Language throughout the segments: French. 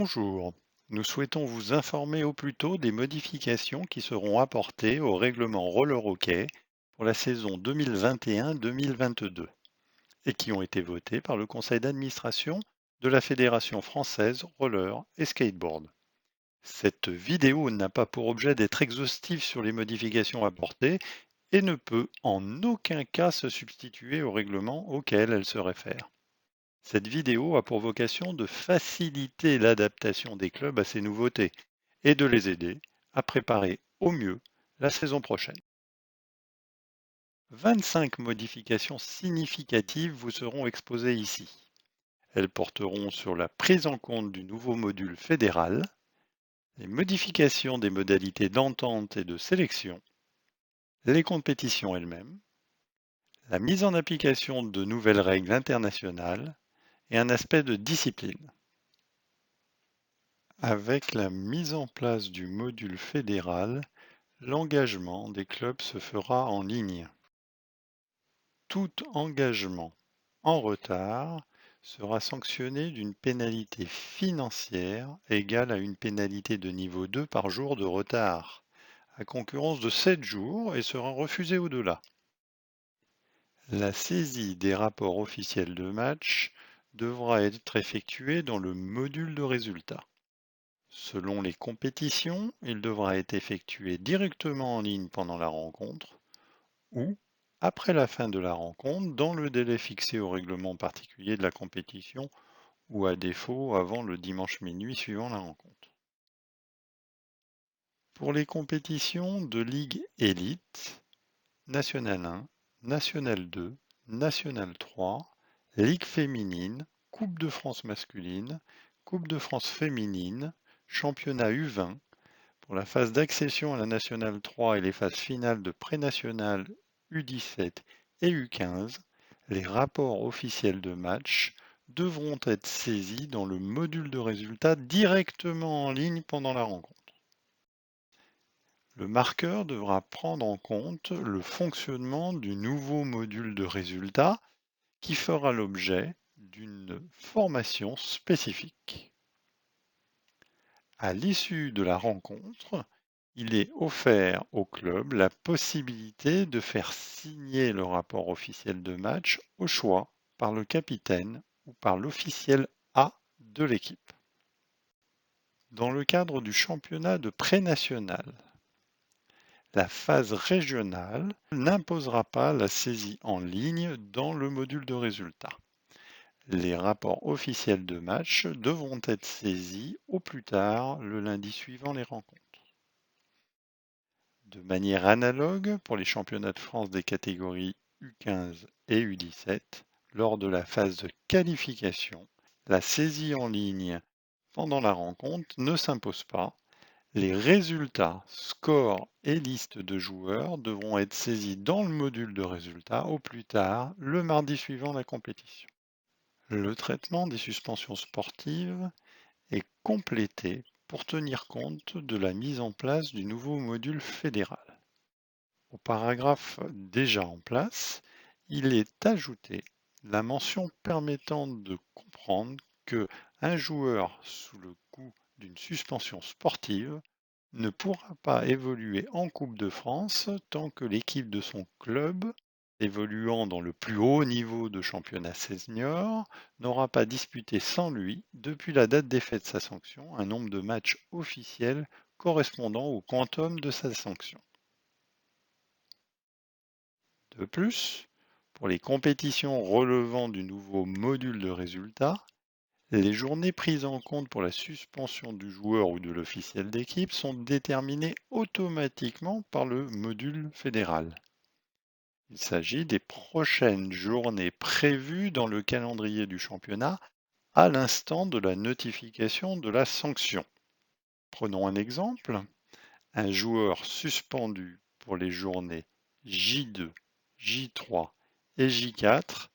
Bonjour, nous souhaitons vous informer au plus tôt des modifications qui seront apportées au règlement roller hockey pour la saison 2021-2022 et qui ont été votées par le conseil d'administration de la Fédération française roller et skateboard. Cette vidéo n'a pas pour objet d'être exhaustive sur les modifications apportées et ne peut en aucun cas se substituer au règlement auquel elle se réfère. Cette vidéo a pour vocation de faciliter l'adaptation des clubs à ces nouveautés et de les aider à préparer au mieux la saison prochaine. 25 modifications significatives vous seront exposées ici. Elles porteront sur la prise en compte du nouveau module fédéral, les modifications des modalités d'entente et de sélection, les compétitions elles-mêmes, la mise en application de nouvelles règles internationales et un aspect de discipline. Avec la mise en place du module fédéral, l'engagement des clubs se fera en ligne. Tout engagement en retard sera sanctionné d'une pénalité financière égale à une pénalité de niveau 2 par jour de retard, à concurrence de 7 jours et sera refusé au-delà. La saisie des rapports officiels de match devra être effectuée dans le module de résultats. Selon les compétitions, il devra être effectué directement en ligne pendant la rencontre ou après la fin de la rencontre dans le délai fixé au règlement particulier de la compétition ou à défaut avant le dimanche minuit suivant la rencontre. Pour les compétitions de Ligue Élite, National 1, National 2, National 3, Ligue féminine, Coupe de France masculine, Coupe de France féminine, Championnat U20, pour la phase d'accession à la Nationale 3 et les phases finales de pré-nationale U17 et U15, les rapports officiels de match devront être saisis dans le module de résultats directement en ligne pendant la rencontre. Le marqueur devra prendre en compte le fonctionnement du nouveau module de résultats qui fera l'objet d'une formation spécifique. À l'issue de la rencontre, il est offert au club la possibilité de faire signer le rapport officiel de match au choix par le capitaine ou par l'officiel A de l'équipe. Dans le cadre du championnat de pré-national, la phase régionale n'imposera pas la saisie en ligne dans le module de résultats. Les rapports officiels de match devront être saisis au plus tard le lundi suivant les rencontres. De manière analogue pour les championnats de France des catégories U15 et U17, lors de la phase de qualification, la saisie en ligne pendant la rencontre ne s'impose pas. Les résultats, scores et listes de joueurs devront être saisis dans le module de résultats au plus tard le mardi suivant la compétition. Le traitement des suspensions sportives est complété pour tenir compte de la mise en place du nouveau module fédéral. Au paragraphe déjà en place, il est ajouté la mention permettant de comprendre que un joueur sous le coup d'une suspension sportive ne pourra pas évoluer en Coupe de France tant que l'équipe de son club, évoluant dans le plus haut niveau de championnat senior, n'aura pas disputé sans lui, depuis la date d'effet de sa sanction, un nombre de matchs officiels correspondant au quantum de sa sanction. De plus, pour les compétitions relevant du nouveau module de résultats, les journées prises en compte pour la suspension du joueur ou de l'officiel d'équipe sont déterminées automatiquement par le module fédéral. Il s'agit des prochaines journées prévues dans le calendrier du championnat à l'instant de la notification de la sanction. Prenons un exemple. Un joueur suspendu pour les journées J2, J3 et J4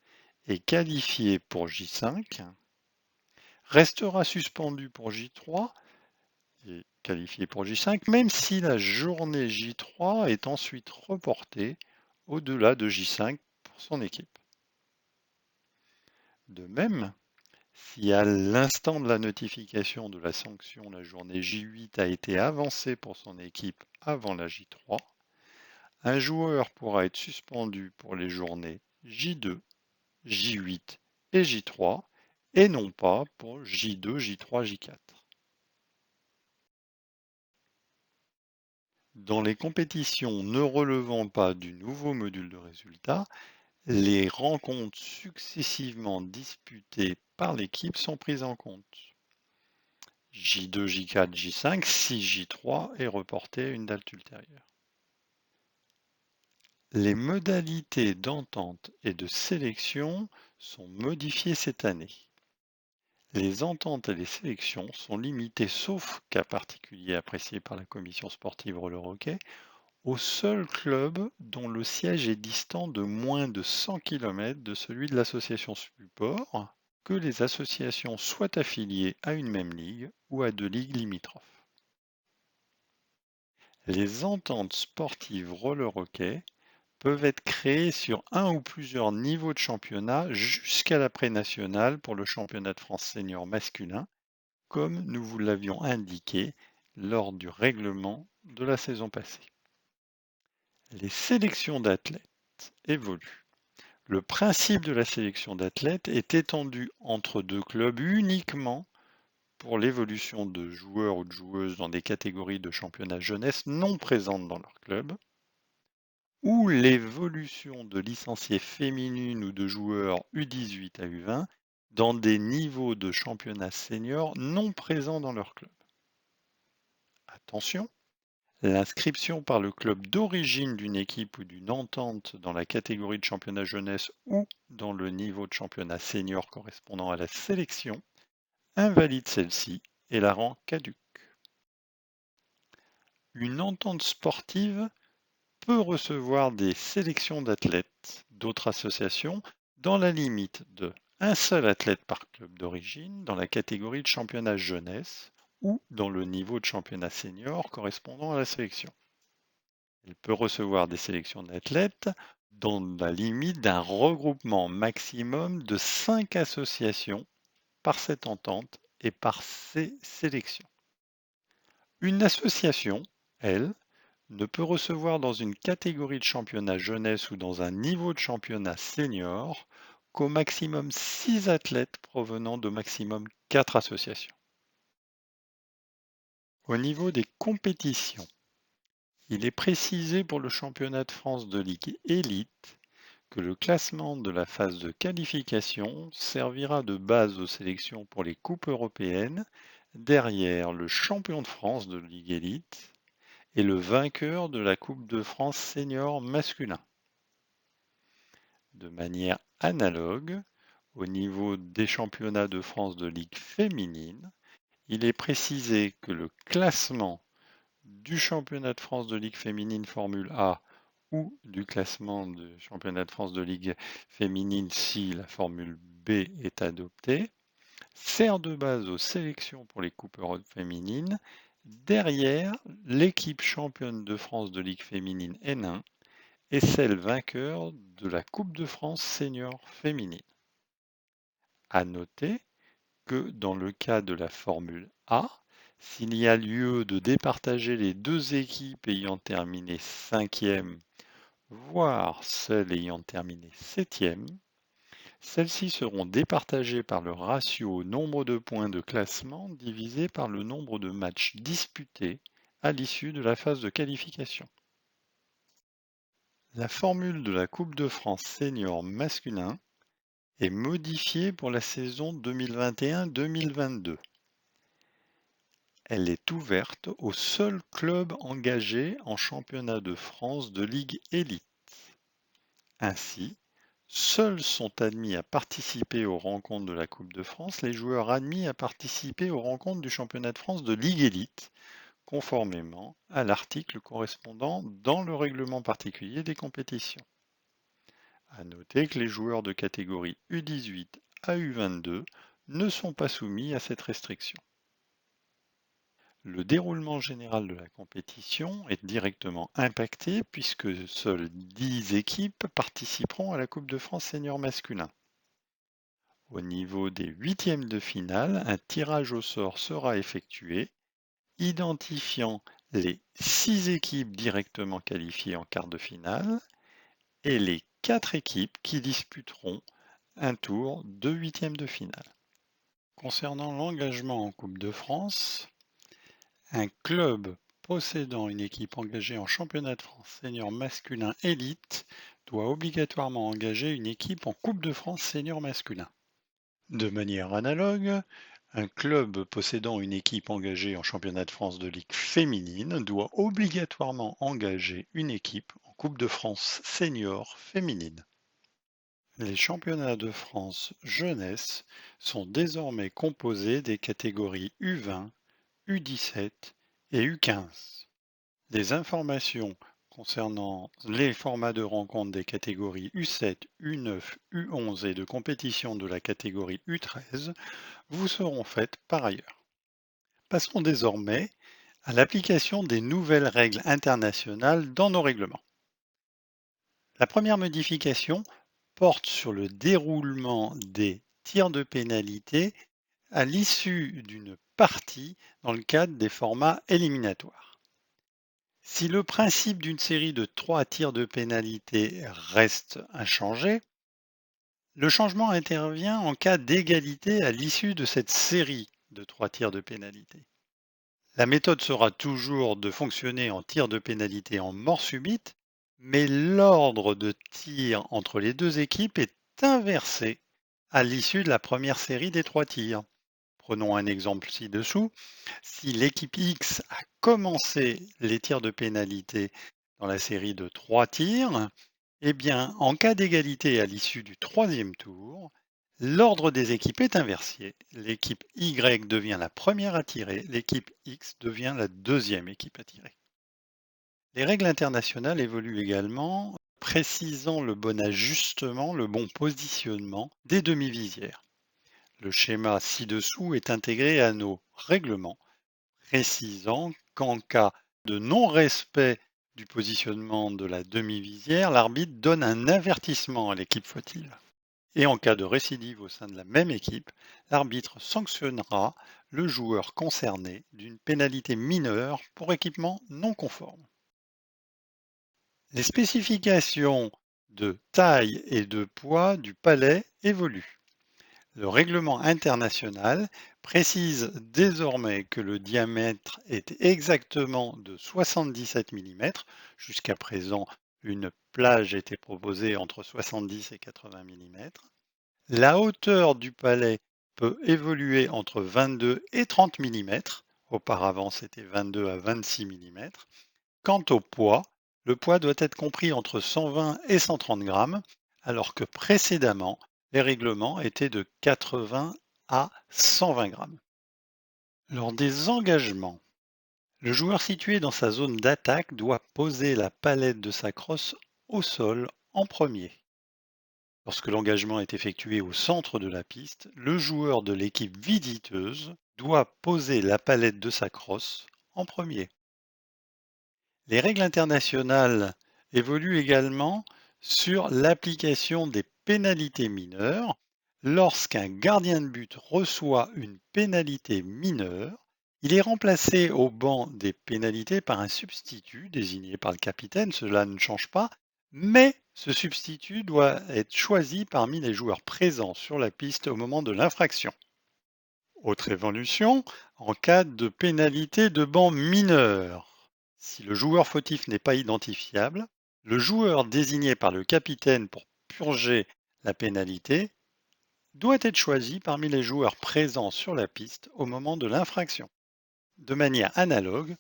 est qualifié pour J5, restera suspendu pour J3 et qualifié pour J5, même si la journée J3 est ensuite reportée au-delà de J5 pour son équipe. De même, Si à l'instant de la notification de la sanction, la journée J8 a été avancée pour son équipe avant la J3, un joueur pourra être suspendu pour les journées J2, J8 et J3 et non pas pour J2, J3, J4. Dans les compétitions ne relevant pas du nouveau module de résultats, les rencontres successivement disputées par l'équipe sont prises en compte. J2, J4, J5, si J3 est reporté à une date ultérieure. Les modalités d'entente et de sélection sont modifiées cette année. Les ententes et les sélections sont limitées, sauf cas particulier apprécié par la commission sportive roller hockey, aux seuls clubs dont le siège est distant de moins de 100 km de celui de l'association support, que les associations soient affiliées à une même ligue ou à deux ligues limitrophes. Les ententes sportives roller hockey peuvent être créées sur un ou plusieurs niveaux de championnat jusqu'à la pré-nationale pour le championnat de France senior masculin, comme nous vous l'avions indiqué lors du règlement de la saison passée. Les sélections d'athlètes évoluent. Le principe de la sélection d'athlètes est étendu entre deux clubs uniquement pour l'évolution de joueurs ou de joueuses dans des catégories de championnat jeunesse non présentes dans leur club, ou l'évolution de licenciés féminines ou de joueurs U18 à U20 dans des niveaux de championnat senior non présents dans leur club. Attention, l'inscription par le club d'origine d'une équipe ou d'une entente dans la catégorie de championnat jeunesse ou dans le niveau de championnat senior correspondant à la sélection invalide celle-ci et la rend caduque. Une entente sportive peut recevoir des sélections d'athlètes d'autres associations dans la limite de un seul athlète par club d'origine dans la catégorie de championnat jeunesse ou dans le niveau de championnat senior correspondant à la sélection. Elle peut recevoir des sélections d'athlètes dans la limite d'un regroupement maximum de 5 associations par cette entente et par ces sélections. Une association, elle, ne peut recevoir dans une catégorie de championnat jeunesse ou dans un niveau de championnat senior qu'au maximum 6 athlètes provenant de maximum 4 associations. Au niveau des compétitions, il est précisé pour le championnat de France de Ligue Élite que le classement de la phase de qualification servira de base aux sélections pour les coupes européennes derrière le champion de France de Ligue Élite et le vainqueur de la Coupe de France senior masculin. De manière analogue, au niveau des championnats de France de Ligue féminine, il est précisé que le classement du championnat de France de Ligue féminine Formule A ou du classement du championnat de France de Ligue féminine si la Formule B est adoptée, sert de base aux sélections pour les Coupes Europe féminines derrière l'équipe championne de France de Ligue féminine N1 et celle vainqueur de la Coupe de France senior féminine. À noter que dans le cas de la Formule A, s'il y a lieu de départager les deux équipes ayant terminé 5e, voire celles ayant terminé 7e, celles-ci seront départagées par le ratio nombre de points de classement divisé par le nombre de matchs disputés à l'issue de la phase de qualification. La formule de la Coupe de France senior masculin est modifiée pour la saison 2021-2022. Elle est ouverte aux seuls clubs engagés en championnat de France de Ligue Élite. Ainsi, seuls sont admis à participer aux rencontres de la Coupe de France les joueurs admis à participer aux rencontres du championnat de France de Ligue Élite, conformément à l'article correspondant dans le règlement particulier des compétitions. À noter que les joueurs de catégorie U18 à U22 ne sont pas soumis à cette restriction. Le déroulement général de la compétition est directement impacté puisque seules 10 équipes participeront à la Coupe de France senior masculin. Au niveau des huitièmes de finale, un tirage au sort sera effectué, identifiant les 6 équipes directement qualifiées en quart de finale et les 4 équipes qui disputeront un tour de huitièmes de finale. Concernant l'engagement en Coupe de France, un club possédant une équipe engagée en championnat de France senior masculin élite doit obligatoirement engager une équipe en Coupe de France senior masculin. De manière analogue, un club possédant une équipe engagée en championnat de France de ligue féminine doit obligatoirement engager une équipe en Coupe de France senior féminine. Les championnats de France jeunesse sont désormais composés des catégories U20, U17 et U15. Des informations concernant les formats de rencontre des catégories U7, U9, U11 et de compétition de la catégorie U13 vous seront faites par ailleurs. Passons désormais à l'application des nouvelles règles internationales dans nos règlements. La première modification porte sur le déroulement des tirs de pénalité à l'issue d'une partie dans le cadre des formats éliminatoires. Si le principe d'une série de 3 tirs de pénalité reste inchangé, le changement intervient en cas d'égalité à l'issue de cette série de 3 tirs de pénalité. La méthode sera toujours de fonctionner en tir de pénalité en mort subite, mais l'ordre de tir entre les deux équipes est inversé à l'issue de la première série des 3 tirs. Prenons un exemple ci-dessous. Si l'équipe X a commencé les tirs de pénalité dans la série de 3 tirs, eh bien, en cas d'égalité à l'issue du troisième tour, l'ordre des équipes est inversé. L'équipe Y devient la première à tirer, l'équipe X devient la deuxième équipe à tirer. Les règles internationales évoluent également, précisant le bon ajustement, le bon positionnement des demi-visières. Le schéma ci-dessous est intégré à nos règlements, précisant qu'en cas de non-respect du positionnement de la demi-visière, l'arbitre donne un avertissement à l'équipe fautive. Et en cas de récidive au sein de la même équipe, l'arbitre sanctionnera le joueur concerné d'une pénalité mineure pour équipement non conforme. Les spécifications de taille et de poids du palet évoluent. Le règlement international précise désormais que le diamètre est exactement de 77 mm. Jusqu'à présent, une plage était proposée entre 70 et 80 mm. La hauteur du palet peut évoluer entre 22 et 30 mm. Auparavant, c'était 22 à 26 mm. Quant au poids, le poids doit être compris entre 120 et 130 grammes, alors que précédemment, les règlements étaient de 80 à 120 grammes. Lors des engagements, le joueur situé dans sa zone d'attaque doit poser la palette de sa crosse au sol en premier. Lorsque l'engagement est effectué au centre de la piste, le joueur de l'équipe visiteuse doit poser la palette de sa crosse en premier. Les règles internationales évoluent également sur l'application des pénalités mineures. Lorsqu'un gardien de but reçoit une pénalité mineure, il est remplacé au banc des pénalités par un substitut désigné par le capitaine, cela ne change pas, mais ce substitut doit être choisi parmi les joueurs présents sur la piste au moment de l'infraction. Autre évolution, en cas de pénalité de banc mineur. Si le joueur fautif n'est pas identifiable, le joueur désigné par le capitaine pour purger la pénalité doit être choisi parmi les joueurs présents sur la piste au moment de l'infraction. De manière analogue,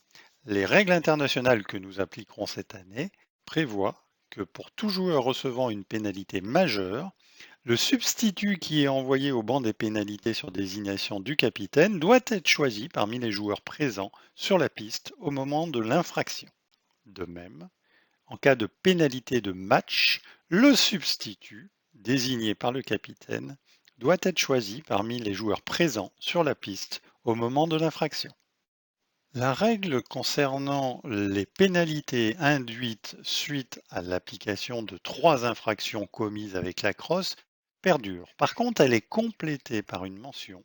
les règles internationales que nous appliquerons cette année prévoient que pour tout joueur recevant une pénalité majeure, le substitut qui est envoyé au banc des pénalités sur désignation du capitaine doit être choisi parmi les joueurs présents sur la piste au moment de l'infraction. De même, en cas de pénalité de match, le substitut, désigné par le capitaine, doit être choisi parmi les joueurs présents sur la piste au moment de l'infraction. La règle concernant les pénalités induites suite à l'application de 3 infractions commises avec la crosse perdure. Par contre, elle est complétée par une mention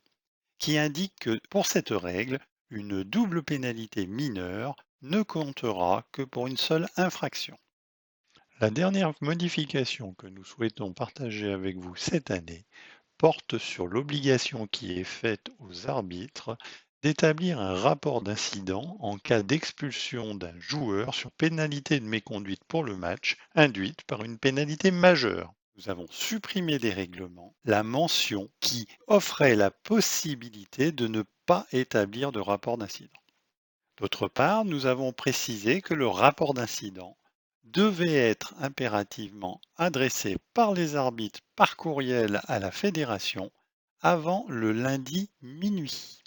qui indique que pour cette règle, une double pénalité mineure ne comptera que pour une seule infraction. La dernière modification que nous souhaitons partager avec vous cette année porte sur l'obligation qui est faite aux arbitres d'établir un rapport d'incident en cas d'expulsion d'un joueur sur pénalité de méconduite pour le match induite par une pénalité majeure. Nous avons supprimé des règlements la mention qui offrait la possibilité de ne pas établir de rapport d'incident. D'autre part, nous avons précisé que le rapport d'incident devait être impérativement adressé par les arbitres par courriel à la fédération avant le lundi minuit.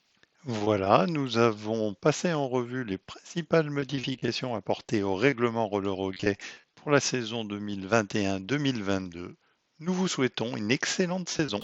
Voilà, nous avons passé en revue les principales modifications apportées au règlement roller hockey pour la saison 2021-2022. Nous vous souhaitons une excellente saison.